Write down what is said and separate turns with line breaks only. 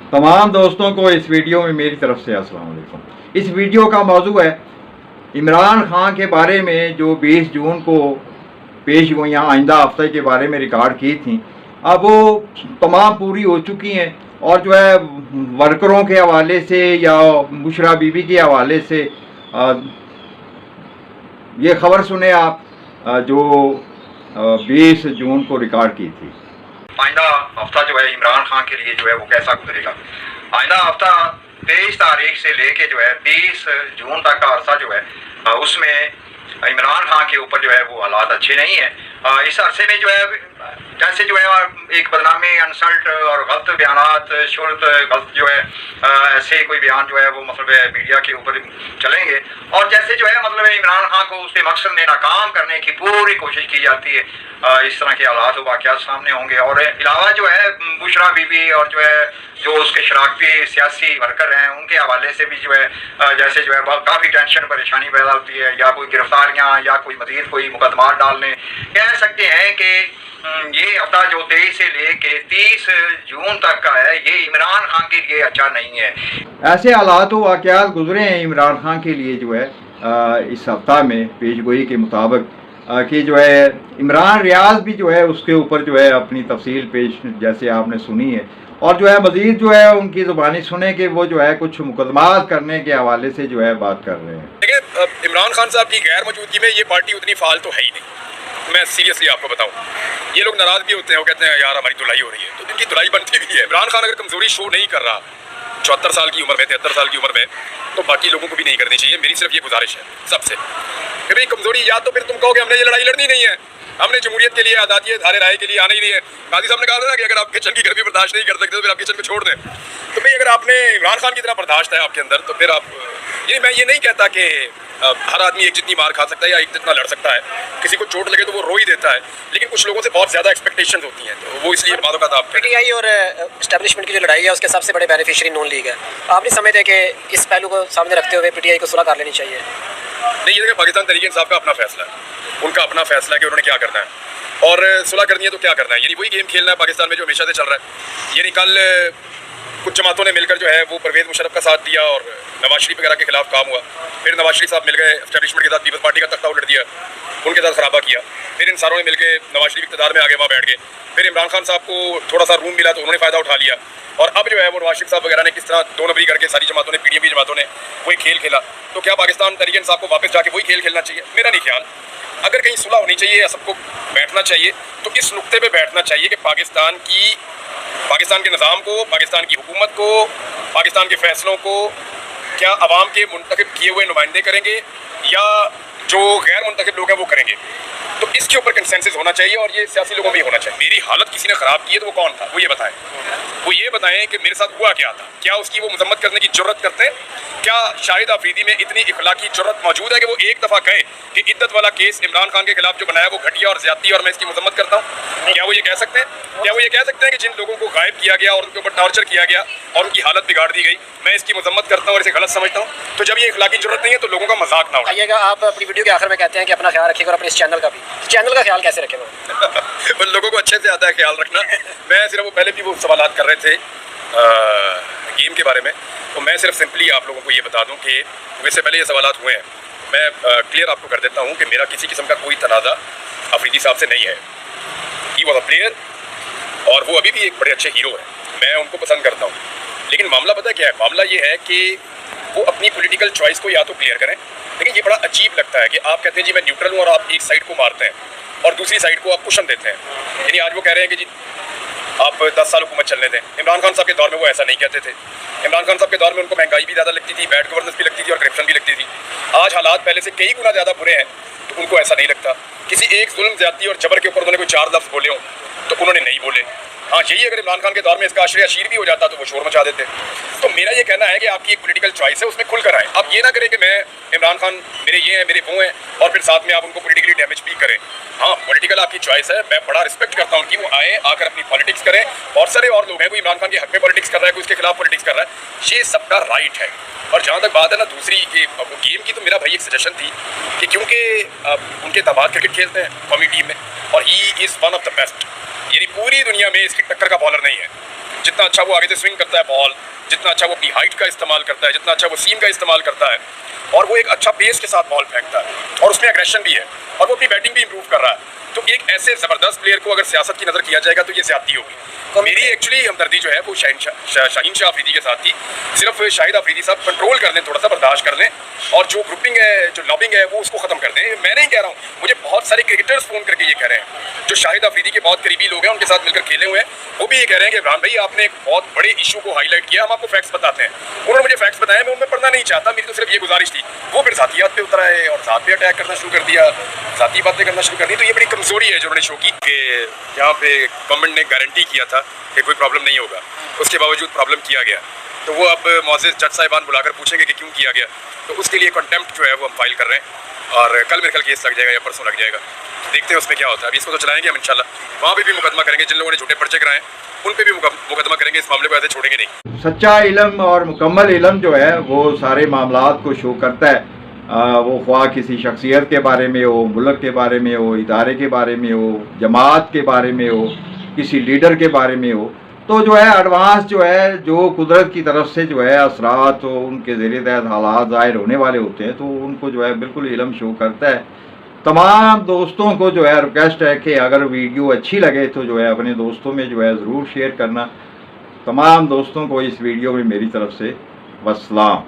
तमाम दोस्तों को इस वीडियो में मेरी तरफ से अस्सलाम वालेकुम। इस वीडियो का मौजू है इमरान खान के बारे में जो 20 जून को पेश गोइयाँ आइंदा हफ्ते के बारे में रिकॉर्ड की थी। अब वो तमाम पूरी हो चुकी हैं और जो है वर्करों के हवाले से या बुशरा बीबी के हवाले से ये खबर सुने आप जो 20 जून को रिकॉर्ड की थी। आइंदा हफ्ता जो है इमरान खान के लिए जो है वो कैसा गुजरेगा। आइंदा हफ्ता 23 तारीख से लेके जो है 30 जून तक का अरसा जो है उसमें इमरान खान के ऊपर जो है वो हालात अच्छे नहीं है। इस अरसे में जो है जैसे जो है एक बदनामी इंसल्ट और गलत बयानात शुरत गलत जो है ऐसे कोई बयान जो है वो मतलब मीडिया के ऊपर चलेंगे और जैसे जो है मतलब इमरान खान को उसके मकसद में नाकाम करने की पूरी कोशिश की जाती है। इस तरह के हालात वाक़यात सामने होंगे और अलावा जो है बुशरा बीबी और जो उसके शरारती सियासी वर्कर हैं उनके हवाले से भी जो है जैसे जो है काफ़ी टेंशन परेशानी पैदा होती है या कोई गिरफ्तारियाँ या कोई मज़ीद कोई मुकदमा डालने कह सकते हैं कि ये हफ्ता जो 23 से लेके 30 जून तक का है ये इमरान खान के लिए अच्छा नहीं है। ऐसे हालात व वाक़यात गुजरे हैं इमरान खान के लिए जो है इस हफ्ता में पेशगोई के मुताबिक कि जो है इमरान रियाज भी जो है उसके ऊपर जो है अपनी तफसील पेश जैसे आपने सुनी है और जो है मज़ीद जो है उनकी ज़ुबानी सुने कि वो जो है कुछ मुकदमात करने के हवाले से जो है बात कर रहे हैं।
देखिए इमरान खान साहब की गैर मौजूदगी में ये पार्टी उतनी फाल तो है ही नहीं। मैं सीरियसली आपको बताऊं, ये लोग नाराज भी होते हैं, वो कहते हैं यार हमारी धुलाई हो रही है, तो इनकी धुलाई बनती भी है। इमरान खान अगर कमजोरी शो नहीं कर रहा 74 साल की उम्र में 73 साल की उम्र में, तो बाकी लोगों को भी नहीं करनी चाहिए। मेरी सिर्फ ये गुजारिश है सबसे कि भाई कमजोरी या तो फिर तुम कहोगे हमने ये लड़ाई लड़नी नहीं है, हमने जमहूरियत के लिए आज़ादी धारे राय के लिए आना ही नहीं है। गांधी साहब ने कहा था ना कि अगर आप किचन की गर्मी बर्दाश्त नहीं कर सकते तो फिर आप किचन को छोड़ दें। तो भाई अगर आपने इमरान खान की तरह बर्दाश्त है आपके अंदर तो फिर आप मैं ये नहीं कहता कि हर आदमी एक जितनी मार खा सकता है या एक जितना लड़ सकता है। किसी को चोट लगे तो वो रो ही देता है, लेकिन कुछ लोगों से बहुत ज़्यादा एक्सपेक्टेशंस होती हैं, तो वो इसलिए बातों का आप
पीटीआई और एस्टेब्लिशमेंट की जो लड़ाई है उसके सबसे बड़े बेनिफिशियरी नून लीग है। आप नहीं समझते कि इस पहलू को सामने रखते हुए पीटीआई को सुलह कर लेनी चाहिए?
नहीं, ये देखिए पाकिस्तान तहरीक इंसाफ का अपना फैसला है, उनका अपना फैसला है कि उन्होंने क्या करना है और सुलह करनी है तो क्या करना है। यानी वही गेम खेलना है पाकिस्तान में जो हमेशा से चल रहा है। यानी कल कुछ जमातों ने मिलकर जो है वो परवेज़ मुशर्रफ का साथ दिया और नवाज शरीफ वगैरह के खिलाफ काम हुआ। फिर नवाज शरीफ साहब मिल गए एस्टेब्लिशमेंट के साथ पीपल्स पार्टी का तख्ता उलट दिया, उनके साथ खराबा किया। फिर इन सारों ने मिलकर नवाज शरीफ इक़्तिदार में आगे वहाँ बैठ गए। फिर इमरान खान साहब को थोड़ा सा रूम मिला तो उन्होंने फ़ायदा उठा लिया और अब जो है वो नवाज शरीफ साहब वगैरह ने किस तरह 2 नंबरी करके सारी जमातों ने पीडीएम की जमातों ने वही खेल खेला। तो क्या पाकिस्तान तहरीक इंसाफ को वापस जाके वही खेल खेलना चाहिए? मेरा नहीं ख्याल। अगर कहीं सुलह होनी चाहिए या सबको बैठना चाहिए तो इस नुक्ते पे बैठना चाहिए कि पाकिस्तान के निज़ाम को, पाकिस्तान की हुकूमत को, पाकिस्तान के फ़ैसलों को क्या अवाम के मुंतखब किए हुए नुमाइंदे करेंगे या जो गैर मुंतखब लोग हैं वो करेंगे। तो इसके ऊपर कंसेंसस होना चाहिए और ये सियासी लोगों में ही होना चाहिए। मेरी हालत किसी ने ख़राब की है तो वो कौन था, वो ये बताएं। वो ये बताएं कि मेरे साथ हुआ क्या था, क्या उसकी वो मजम्मत करने की जुर्रत करते हैं? क्या शाहिद आफरीदी में इतनी इखलाकी जुर्रत मौजूद है कि वो एक दफ़ा कहे कि इद्दत वाला केस इमरान खान के खिलाफ जो बनाया वो घटिया और ज़्यादती और मैं इसकी मजम्मत करता हूँ? क्या वो ये कह सकते हैं? क्या वो ये कह सकते हैं कि जिन लोगों को गायब किया गया और उनके ऊपर टॉर्चर किया गया और उनकी हालत बिगाड़ दी गई, मैं इसकी मजम्मत करता हूँ और इसे गलत समझता हूँ? तो जब ये इखलाकी जुर्रत नहीं है तो लोगों का मजाक ना
उठाइएगा। आप अपनी वीडियो के आखिर में कहते हैं कि अपना ख्याल रखिएगा और अपने इस चैनल का भी। चैनल का ख्याल कैसे रखें?
उन लोगों को अच्छे से आता है ख्याल रखना। मैं सिर्फ वो पहले भी वो सवाल कर रहे थे गेम के बारे में, तो मैं सिर्फ सिंपली आप लोगों को ये बता दूं कि वैसे पहले ये सवाल हुए हैं। मैं क्लियर आपको कर देता हूं कि मेरा किसी किस्म का कोई तनाज़ा अफरीदी साहब से नहीं है। ही वॉज अ प्लेयर और वो अभी भी एक बड़े अच्छे हीरो हैं, मैं उनको पसंद करता हूँ। लेकिन मामला पता क्या है? मामला ये है कि वो अपनी पॉलिटिकल चॉइस को या तो क्लियर करें। लेकिन ये बड़ा अजीब लगता है कि आप कहते हैं जी मैं न्यूट्रल हूँ और आप एक साइड को मारते हैं और दूसरी साइड को आप कुशन देते हैं। यानी आज वो कह रहे हैं कि जी आप 10 साल हुकूमत चलने दें। इमरान खान साहब के दौर में वो ऐसा नहीं कहते थे। इमरान खान साहब के दौर में उनको महंगाई भी ज़्यादा लगती थी, बैड गवर्नेंस भी लगती थी और करप्शन भी लगती थी। आज हालात पहले से कई गुना ज़्यादा बुरे हैं तो उनको ऐसा नहीं लगता। किसी एक जुल्म, ज़्यादती और जबर के ऊपर उन्होंने कोई 4 लफ्ज़ बोले हों तो उन्होंने नहीं बोले। हाँ, यही अगर इमरान खान के दौर में इसका आश्रय अशीर भी हो जाता तो वो शोर मचा देते। तो मेरा ये कहना है कि आपकी एक पॉलिटिकल चॉइस है, उसमें खुलकर आए। आप ये ना करें कि मैं इमरान खान मेरे ये हैं मेरे वो हैं और फिर साथ में आप उनको पॉलिटिकली डैमेज भी करें। हाँ, पॉलिटिकल आपकी चॉइस है, मैं बड़ा रिस्पेक्ट करता हूँ कि वो आए, आकर अपनी पॉलिटिक्स करें। बहुत सारे और लोग हैं, कोई इमरान खान के हक में पॉलिटिक्स कर रहा है, कोई उसके खिलाफ पॉलिटिक्स कर रहा है, ये सबका राइट है। और जहाँ तक बात है ना दूसरी कि गेम की, तो मेरा भाई एक सजेशन थी कि क्योंकि उनके दामाद क्रिकेट खेलते हैं कौमी टीम में और he is one of the best, यानी पूरी दुनिया में इसकी टक्कर का बॉलर नहीं है। जितना अच्छा वो आगे से स्विंग करता है बॉल, जितना अच्छा वो अपनी हाइट का इस्तेमाल करता है, जितना अच्छा वो सीम का इस्तेमाल करता है, और वो एक अच्छा पेस के साथ बॉल फेंकता है और उसमें एग्रेशन भी है और वो अपनी बैटिंग भी इंप्रूव कर रहा है। तो एक ऐसे ज़बरदस्त प्लेयर को अगर सियासत की नज़र किया जाएगा तो ये ज़्यादती होगी। तो मेरी एक्चुअली हमदर्दी जो है वो शाहीन शाह अफरीदी के साथ थी। सिर्फ शाहिद अफरीदी साहब कंट्रोल कर लें, थोड़ा सा बर्दाश्त कर लें, और जो ग्रुपिंग है, जो लॉबिंग है, वो उसको ख़त्म कर दें। मैं नहीं कह रहा हूँ, मुझे बहुत सारे क्रिकेटर्स फ़ोन करके ये कह रहे हैं जो शाहिद अफरीदी के बहुत करीबी लोग हैं, उनके साथ मिलकर खेले हुए हैं, वो भी ये कह रहे हैं कि इमरान भाई आपने एक बहुत बड़े इशू को हाईलाइट किया, हम आपको फैक्ट्स बताते हैं। उन्होंने मुझे फैक्ट्स बताया, मैं उनमें पढ़ना नहीं चाहता, मेरी तो सिर्फ ये गुजारिश थी। वो फिर ज़ातियात पे उतर आए और ज़ात पे अटैक करना शुरू कर दिया, ज़ाती बातें करना शुरू कर दी। तो ये बड़ी कमज़ोरी है जो उन्होंने शो की कि यहाँ पे गवर्नमेंट ने गारंटी किया था कि कोई प्रॉब्लम नहीं होगा, उसके बावजूद प्रॉब्लम किया गया। तो वो अब मौजूद जज साहिबान बुलाकर पूछेंगे कि क्यों किया गया, तो उसके लिए कंटेम्प्ट जो है वो हम फाइल कर रहे हैं और कल मेरे ख्याल केस लग जाएगा या परसों लग जाएगा। तो देखते हैं उसमें क्या होता है। अभी इसको तो चलाएंगे हम इंशाल्लाह, वहाँ पे भी मुकदमा करेंगे, जिन लोगों ने झूठे पर्चे कराए उन पे भी मुकदमा करेंगे, इस मामले को ऐसे छोड़ेंगे नहीं।
सच्चा इल्म और मुकम्मल इल्म जो है वो सारे मामलात को शो करता है। वो ख्वाह किसी शख्सियत के बारे में हो, मुल्क के बारे में हो, इदारे के बारे में हो, जमात के बारे में हो, किसी लीडर के बारे में हो, तो जो है एडवांस जो है जो कुदरत की तरफ से जो है असरात तो उनके ज़ेरे तहत हालात ज़ाहिर होने वाले होते हैं, तो उनको जो है बिल्कुल इल्म शो करता है। तमाम दोस्तों को जो है रिक्वेस्ट है कि अगर वीडियो अच्छी लगे तो जो है अपने दोस्तों में जो है ज़रूर शेयर करना। तमाम दोस्तों को इस वीडियो में मेरी तरफ से वस्सलाम।